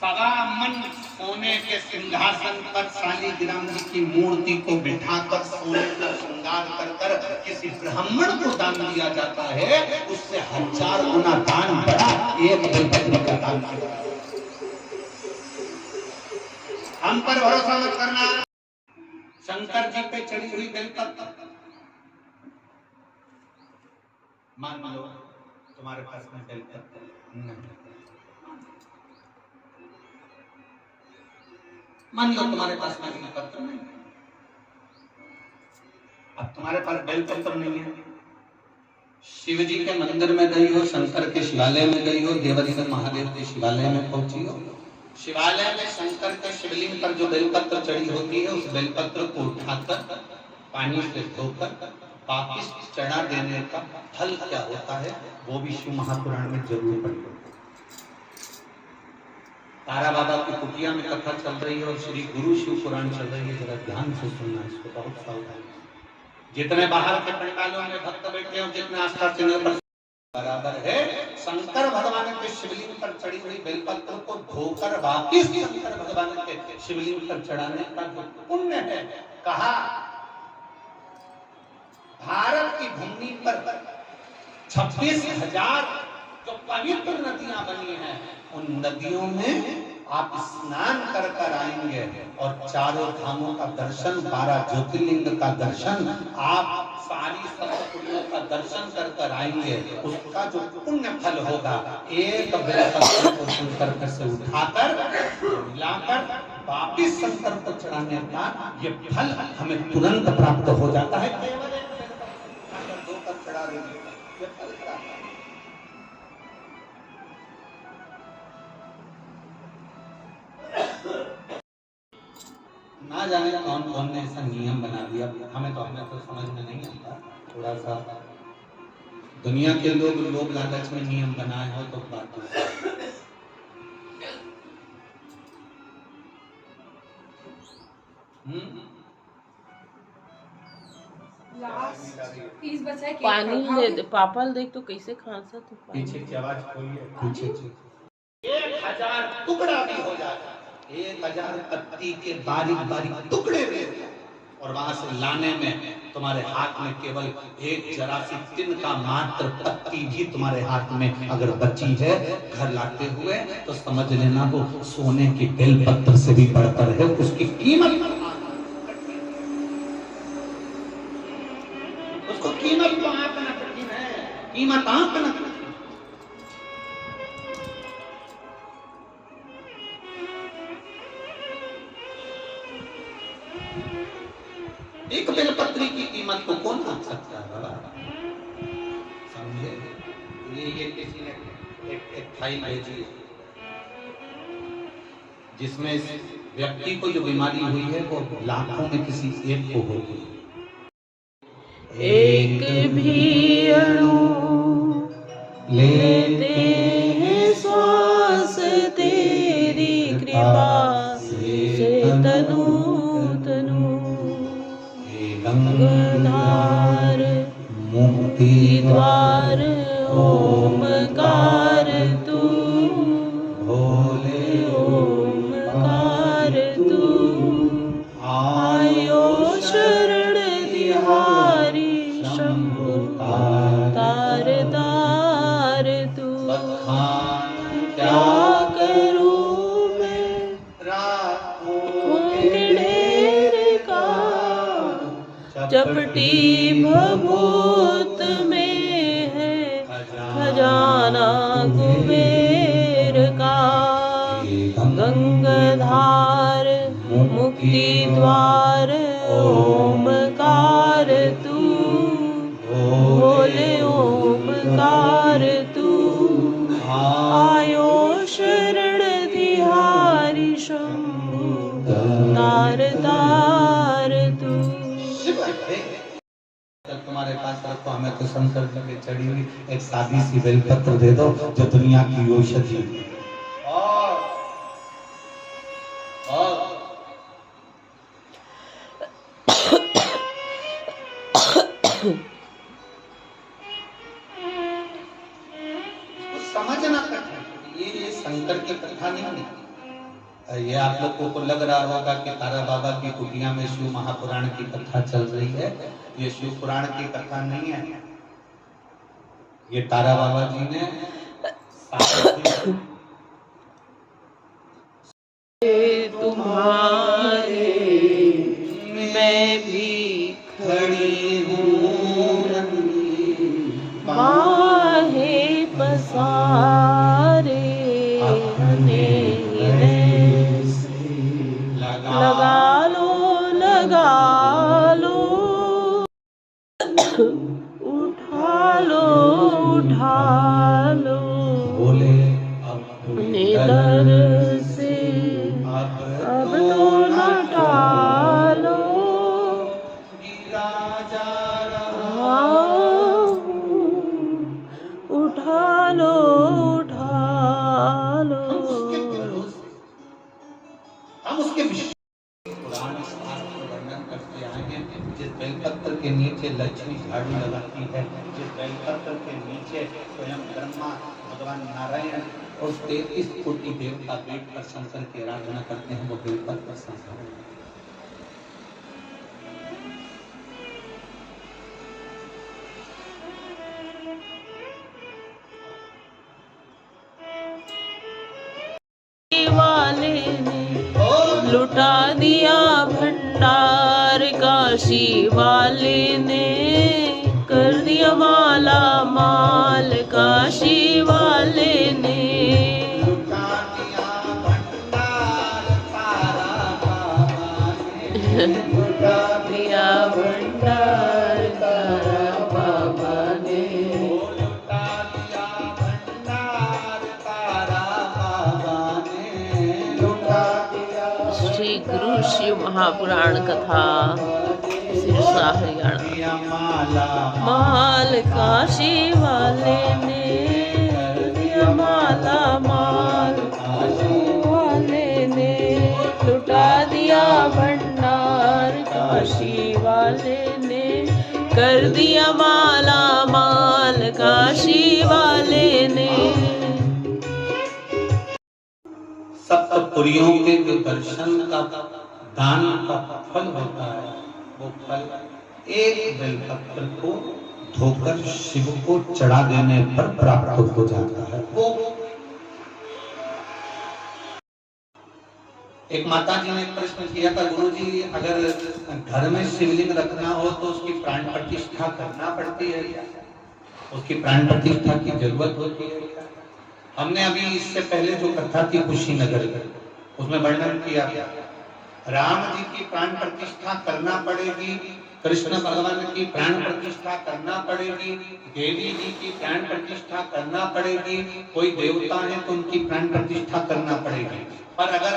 सवा मन सोने के सिंहासन पर शालिग्राम जी की मूर्ति को बिठाकर सोने का श्रृंगार कर किसी ब्राह्मण को दान दिया जाता है, उससे 1000 गुना दान बड़ा एक बेलपत्र का दान किया। हम पर भरोसा मत करना। शंकर जी पे चढ़ी हुई बेलपत्र मान लो तुम्हारे पास में बेलपत्र नहीं, मान लो तुम्हारे पास में बेलपत्र नहीं, अब तुम्हारे पास बेलपत्र नहीं है, शिव जी के मंदिर में गई हो, शंकर के शिवालय में गई हो, देवरिया महादेव के शिवालय में पहुंची हो, शिवालय में शंकर के शिवलिंग पर जो बेलपत्र चढ़ी होती है, उस बेलपत्र को उठाकर पानी से धोकर वापिस चढ़ा देने का फल क्या होता है, वो भी शिव महापुराण में जरूर पढ़िए। तारा बाबा की कुटिया में कथा चल रही है और श्री गुरु शिव पुराण चल रही है, जरा ध्यान से सुनना, इसको बहुत सावधानी। जितने बाहर के पंडालों में भक्त बैठे हो, जितने आस्था चिन्ह पर बराबर है, शंकर भगवान के शिवलिंग पर चढ़ी हुई बेलपत्र को धोकर वापिस शंकर भगवान के शिवलिंग पर चढ़ाने का जो पुण्य है, कहा भारत की भूमि पर 26,000 जो पवित्र नदियां बनी हैं, उन नदियों में आप स्नान कर कर आएंगे और चारों धामों का दर्शन, 12 ज्योतिर्लिंग का दर्शन, आप सारी सप्तपुरियों का दर्शन कर कर आएंगे। उसका जो पुण्य फल होगा, एक बेलपत्र को शंकर से उठाकर मिलाकर वापिस शंकर को चढ़ाने का ये फल हमें तुरंत प्राप्त हो जाता है। केवल एक बेलपत्र धोकर चढ़ा देंगे, ये फल प्राप्त। ना जाने कौन कौन ने ऐसा नियम बना दिया, हमें तो समझ में नहीं आता। थोड़ा सा दुनिया के लोग लालच में नियम बनाए हो तो बात पानी ले पापा देख तो कैसे खांसा तो पीछे की आवाज खोलिए, पीछे 1000 टुकड़ा भी हो जाता, 1000 पत्ती के बारीक बारीक टुकड़े भी, और वहां से लाने में तुम्हारे हाथ में केवल एक जरा सी तिन का मात्र पत्ती भी तुम्हारे हाथ में अगर बची है घर लाते हुए, तो समझ लेना वो सोने की बेलपत्र से भी बढ़कर है, उसकी कीमत, उसको कीमत तो आंकना कठिन है, कीमत आंकना कठिन। एक बेलपत्री की कीमत को कौन आंक सकता है बाबा, समझे? ये किसी ने एक फाइल भेजी जिसमें इस व्यक्ति को जो बीमारी हुई है वो लाखों में किसी एक को होगी। एक भी अणु लेते हैं श्वास तेरी कृपा से, तनु तनु गंगाधार मुक्ति द्वार ओमकार तू, भोले ओमकार तू, आयो शरण तिहारी शंभु तार तार तू। क्या करूं मैं चपटी भभूत में है खजाना कुबेर का, गंगाधार मुक्ति द्वार ओमकार तू, भोले ओमकार तू, आयो शरण तिहारी शंभु तार तार तू। तुम्हारे पास रखो, हमें तो शंकर जी पे चढ़ी हुई एक सादी सी बेलपत्र दे दो जो दुनिया की औषधि है। और समझना कठिन, ये शंकर की कथा नहीं है, ये आप लोगों को लग रहा होगा कि तारा बाबा की कुटिया में शिव महापुराण की कथा चल रही है। ये शिव पुराण की कथा नहीं है, ये तारा बाबा जी ने तुम्हारे मैं भी खड़ी हूँ बाहे पसारे अपने लगा लो उठा लो बोले अपने दर से अब तो न टालो उठा लो हम उसके पुराण शास्त्र वर्णन करते आए हैं। जिस बेलपत्र के नीचे लक्ष्मी झाड़ू लगाती है, जिस बेलपत्र के नीचे स्वयं ब्रह्मा भगवान नारायण और 33 कोटि देवता बैठ कर शंकर की आराधना करते हैं, वो बेलपत्र संसार है। वाले ने लुटा दिया भंडार, काशी वाले ने कर दिया माला माल, काशी वाले ने लुटा दिया भंडार, तारा बाबा ने लुटा दिया भंडार, तारा बाबा ने लुटा दिया भंडार, तारा बाबा ने लुटा दिया। श्री गुरु शिव महापुराण कथा सिरसा हरियाणा। माल काशी वाले ने दिया माला माल, काशी वाले ने लुटा दिया भंडार, काशी वाले ने कर दिया माला माल, काशी वाले ने। सप्तपुरियों के जो दर्शन का दान का फल होता है, वो फल एक बेलपत्र को धोकर शिव को चढ़ा देने पर प्राप्त हो जाता है। वो एक माता जी ने प्रश्न किया था, गुरुजी अगर घर में शिवलिंग रखना हो तो उसकी प्राण प्रतिष्ठा करना पड़ती है क्या? उसकी प्राण प्रतिष्ठा की जरूरत होती है क्या? हमने अभी इससे पहले जो कथा थी कुशीनगर की, उसमें वर्णन किया राम जी की प्राण प्रतिष्ठा करना पड़ेगी, कृष्ण भगवान की प्राण प्रतिष्ठा करना पड़ेगी, देवी जी की प्राण प्रतिष्ठा करना पड़ेगी, कोई देवता है तो उनकी प्राण प्रतिष्ठा करना पड़ेगी। पर अगर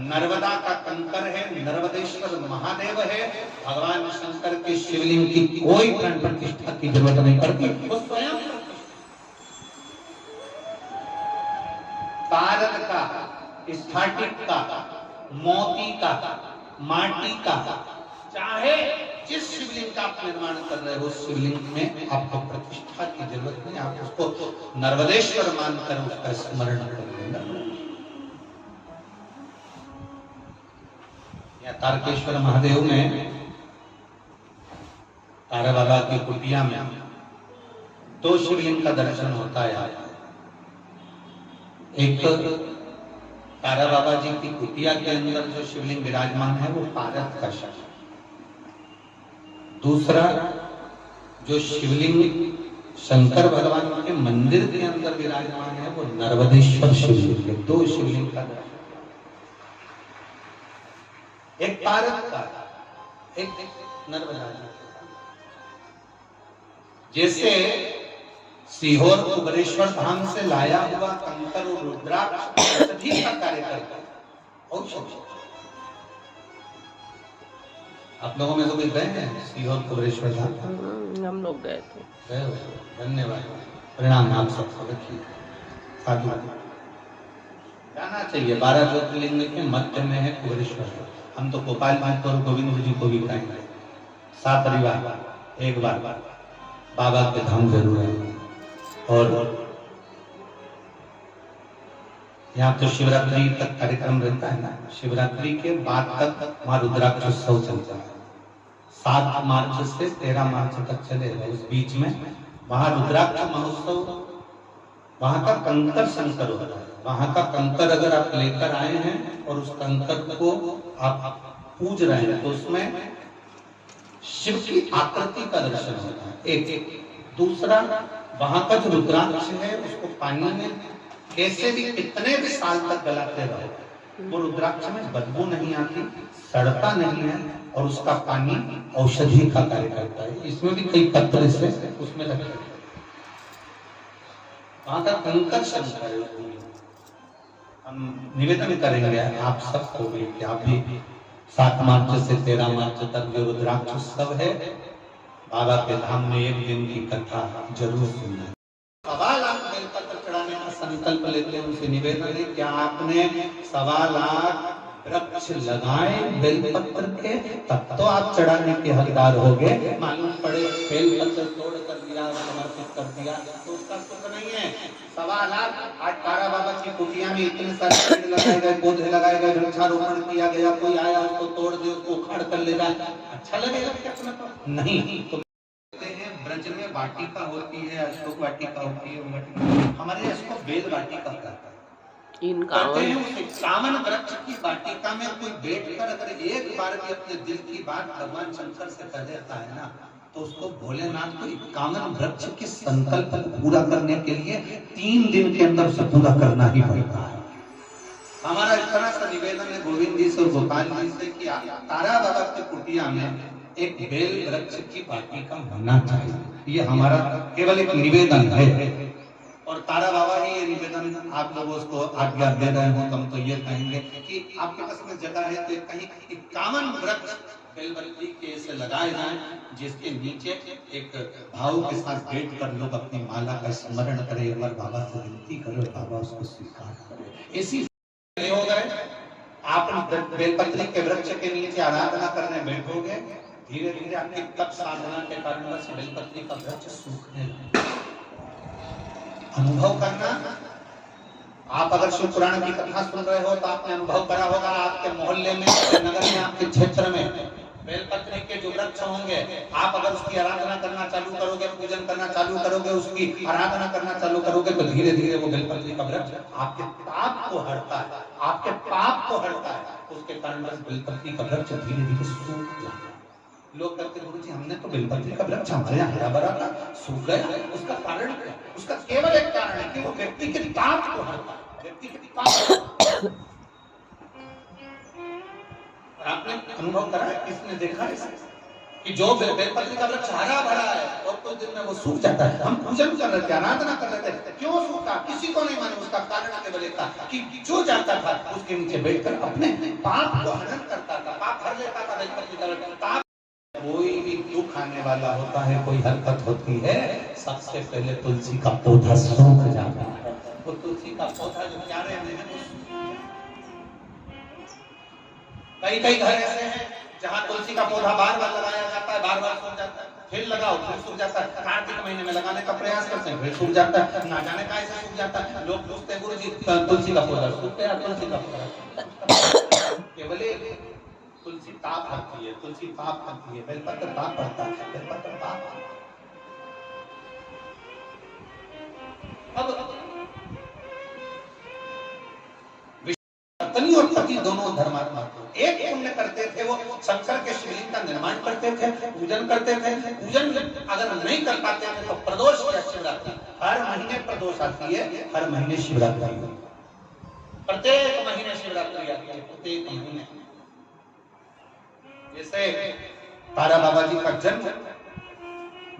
नर्मदा का कंकर है, नर्मदेश्वर महादेव है, भगवान शंकर के शिवलिंग की कोई प्राण प्रतिष्ठा की जरूरत नहीं पड़ती, वो स्वयं तारक का, स्फटिक का, मोती का, माटी का, चाहे जिस शिवलिंग का आप निर्माण कर रहे हो, शिवलिंग में आपको प्रतिष्ठा की जरूरत नहीं, आप उसको नर्मदेश्वर मानकर उसका स्मरण कर लेना। या तारकेश्वर महादेव में तारा बाबा की कुटिया में 2 शिवलिंग का दर्शन होता है। एक तारा बाबा जी की कुटिया के अंदर जो शिवलिंग विराजमान है वो पारद का शिव, दूसरा जो शिवलिंग शंकर भगवान के मंदिर के अंदर विराजमान है वो नर्मदेश्वर शिवलिंग है। 2 शिवलिंग का दर्शन, एक पारद का, एक नर्मदा जी का। जैसे सीहोर कुबरेश्वर धाम से लाया हुआ कंकर और रुद्राक्ष औषधि का कार्य करता है। औषधि आप लोगों में तो कोई गए हैं सीहोर कुबरेश्वर धाम? हम लोग गए थे। गए हो? धन्यवाद, प्रणाम। आप सबको रखिए, साधु जाना चाहिए। 12 ज्योतिर्लिंग के मध्य में है कुबरेश्वर। हम तो गोपाल भाई और गोविंद जी को भी कहेंगे, परिवार एक बार बाबा के धाम जरूर है। और यहाँ तो शिवरात्रि तक कार्यक्रम रहता है ना, शिवरात्रि के बाद तक वहाँ रुद्राक्ष उत्सव चलता है। 7 मार्च से 13 मार्च तक चलेगा। उस बीच में वहाँ रुद्राक्ष महोत्सव, वहाँ का कंकर शंकर होता है। वहाँ का कंकर अगर आप लेकर आए हैं और उस कंकर को आप पूज रहे हैं तो उसमें शिव की आकृति का दर्शन होता है। एक दूसरा, वहाँ का जो रुद्राक्ष है उसको पानी में कैसे भी कितने भी साल तक गलाते रहो, वो रुद्राक्ष में बदबू नहीं आती, सड़ता नहीं है और उसका पानी औषधि का कार्य करता है। इसमें भी कई पत्र से उसमें रखे हैं। वहां का कंकर शंकर है। हम निवेदन करेंगे आप सबको भी कि आप भी 7 मार्च से 13 मार्च तक जो रुद्राक्ष उत्सव है, बाबा के धाम में एक दिन की कथा जरूर सुनना। 1.25 लाख बेलपत्र चढ़ाने का संकल्प लेते हैं। उनसे निवेदन है कि आपने 1.25 लाख वृक्ष लगाए बेलपत्र के, तब तो आप चढ़ाने के हकदार हो गए। मालूम पड़े बेलपत्र तोड़ कर दिया, समर्पित कर दिया तो उसका सुख नहीं है। 1.25 लाख आज तारा बाबा की कुटिया में इतने सारे पेड़ लगाए गए, पौधे लगाए गए, वृक्षारोपण किया गया, कोई आया उसको तोड़ दे, उसको उखाड़ कर ले जाए, अच्छा लगेगा क्या? नहीं। तो ब्रज में वाटिका होती है, अशोक वाटिका होती है, हमारे इसको बेल वाटिका कहते हैं। कामन वृक्ष की वाटिका में कोई बैठकर अगर एक बार भी अपने दिल की बात भगवान शंकर से कह देता है ना, तो उसको भोलेनाथ को कामन वृक्ष के संकल्प को पूरा करने के लिए 3 दिन के अंदर से पूरा करना ही पड़ता है। हमारा इस तरह सा निवेदन है गोविंद जी से और गोपाल जी से कि तारा बाबा की कुटिया में एक बेल वृक्ष की वाटिका होना चाहिए। ये हमारा केवल एक निवेदन है और तारा बाबा ही ये निवेदन आप लोगों को आज्ञा दे रहे हो। तो हम तो ये कहेंगे कि आपके पास में जगह है तो कहीं 51 वृक्ष बेलवती के से लगाए जाएं, जिसके नीचे एक भाव के साथ बैठ कर लोग अपनी माला का स्मरण करें, एक बार बाबा से विनती करो, बाबा उसको स्वीकार करे। ऐसी हो गए आप बेलपत्री के वृक्ष के नीचे आराधना करने बैठोगे, धीरे धीरे आपकी तप साधना के कारण बेलपत्री का वृक्ष सूखने लगेगा। अनुभव करना। आप अगर शिव पुराण की कथा सुन रहे हो तो आपने अनुभव करा होगा, आपके मोहल्ले में, नगर में, आपके क्षेत्र में बेलपत्री के जो वृक्ष होंगे, आप अगर उसकी आराधना करना चालू करोगे, पूजन करना चालू करोगे, उसकी आराधना करना चालू करोगे, तो धीरे धीरे वो बेलपत्री का वृक्ष आपके पाप को हरता है, आपके पाप को हरता है। उसके कारण बेलपत्री का वृक्ष धीरे धीरे सूख जाता है। लोग कहते हैं गुरुजी हमने तो बेलपत्री का वृक्ष हमारे यहाँ हरा भरा था, सूख गया। उसका कारण क्या? उसका केवल एक कारण है कि वो व्यक्ति के पाप को हरता है, व्यक्ति के पाप। आपने अनुभव करा है, किसने देखा है कि जो बेलपत्री का वृक्ष हरा भरा है और कुछ दिन में वो सूख जाता है। हम पूजन कर रहे थे, आराधना कर रहे थे, क्यों सूखा किसी को नहीं मालूम। उसका कारण केवल एक था कि जो जाता था उसके नीचे बैठकर अपने पाप को हरण करता था, पाप हर लेता था बेलपत्री का वृक्ष। कोई भी दुख आने वाला होता है, कोई हरकत होती है, सबसे पहले तुलसी का पौधा सूख जाता है। वो तुलसी का पौधा जो प्यारे हैं, कई कई घर ऐसे हैं जहाँ तुलसी का पौधा बार बार लगाया जाता है, बार बार सूख जाता है, फिर लगाओ फिर सूख जाता है। कार्तिक महीने में लगाने का प्रयास करते हैं, फिर सूख जाता है, ना जाने का ऐसे सूख जाता है। लोग पूछते हैं गुरुजी तुलसी का पौधा सूख गया, तुलसी का पौधा केवल तुलसी ताप हरती है, तुलसी पाप हरती है, बेलपत्र पाप हरता है, बेलपत्र पाप। अब पत्नी और पति दोनों धर्मात्मा थे, एक पुण्य करते थे, वो शंकर के शिवलिंग का निर्माण करते थे, पूजन करते थे। पूजन अगर नहीं कर पाते थे तो प्रदोष या शिवरात्रि, हर महीने प्रदोष आती है, हर महीने शिवरात्रि, प्रत्येक महीने शिवरात्रि आती है, प्रत्येक महीने। जैसे तारा बाबा जी का जन्म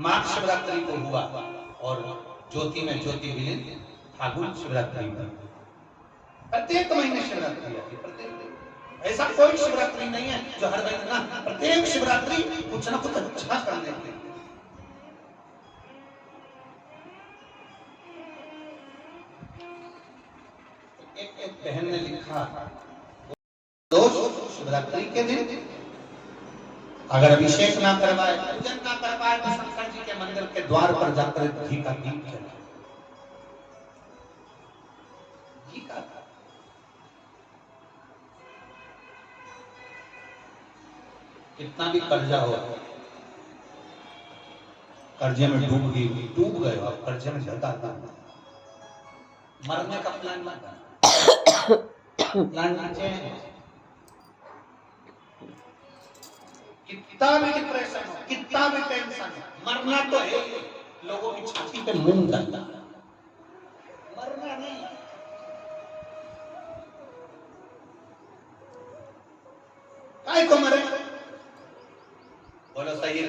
माघ शिवरात्रि को हुआ और ज्योति में ज्योति विलीन फागुन शिवरात्रि में। प्रत्येक महीने शिवरात्रि आती है, प्रत्येक। ऐसा कोई शिवरात्रि नहीं है जो हर महीने ना, प्रत्येक शिवरात्रि कुछ ना कुछ अच्छा करने के लिए। एक बहन ने लिखा, दोष शिवरात्रि के दिन अगर अभिषेक ना करवाए, पूजन ना कर पाए, तो शंकर जी के मंदिर के द्वार पर जाकर घी का दीप जलाए। घी का कितना भी कर्जा हो, कर्जे में डूब गए हो, कर्जे में झटका मरने का प्लान मत करना। प्लान नीचे कितना भी डिप्रेशन हो, कितना भी टेंशन हो, मरना तो है। लोगों की छाती पे मूंग डालना, मरना नहीं। काय को मरे? बोलो सही है।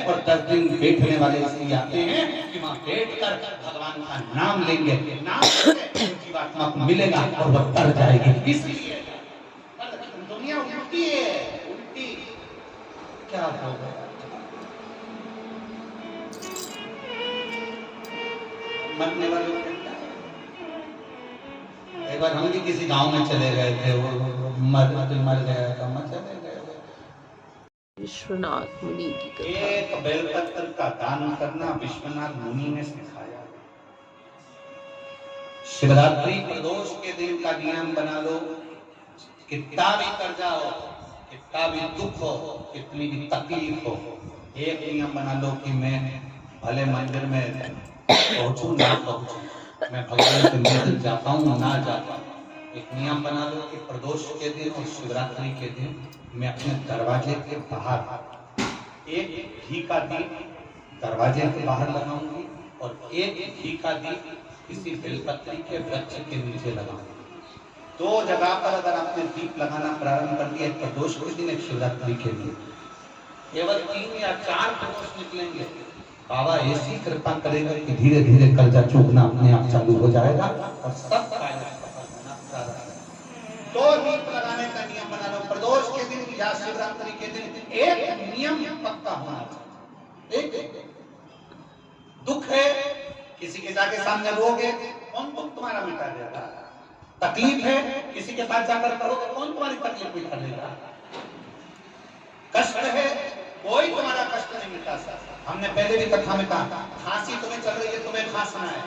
और 10 दिन बैठने वाले इसलिए आते हैं कि वहां बैठकर भगवान का नाम लेंगे, नाम से जीवात्मा को मिलेगा और वह तर जाएगी। इसलिए दुनिया उल्टी है, उल्टी क्या होगा? मरने वालों को एक बार हम भी किसी गांव में चले गए थे, वो मर गया था, चले गए। विश्वनाथ मुनि की कथा। एक बेलपत्र का दान करना विश्वनाथ मुनि ने सिखाया। शिवरात्रि प्रदोष के दिन का नियम बना लो। कितना भी कर्जा हो, कितना भी दुख हो, कितनी भी तकलीफ हो, एक नियम बना लो कि मैं भले मंदिर में पहुंचूं ना पहुंचूं, मैं भगवान के मंदिर जाता हूँ ना जाता हूँ। एक नियम बना लो कि प्रदोष के दिन और शिवरात्रि के दिन मैं अपने दरवाजे के बाहर एक घी का दीप दरवाजे के बाहर लगाऊंगी और एक घी का दीप किसी बेलपत्री के वृक्ष के नीचे लगाऊंगी। 2 जगह पर अगर आपने दीप लगाना प्रारंभ कर दिया, एक प्रदोष के दिन, एक शिवरात्रि के दिन, केवल 3 या 4 प्रदोष निकलेंगे, बाबा ऐसी कृपा करेगा कि धीरे धीरे कर्जा चूकना अपने आप चालू हो जाएगा और सब तो दीप लगाने का नियम बना लो। प्रदोष के दिन या शिवरात्रि के दिन एक नियम पक्का होना चाहिए। एक दुख है, किसी के जाके सामने रोगे, कौन तुम्हारा मिटा देगा? तकलीफ है, किसी के पास जाकर करोगे, कौन तुम्हारी तकलीफ मिटा देगा? कष्ट है, कोई तुम्हारा कष्ट नहीं मिटा सकता। हमने पहले भी कथा में कहा, खांसी तुम्हें चल रही है, तुम्हें खांसना है,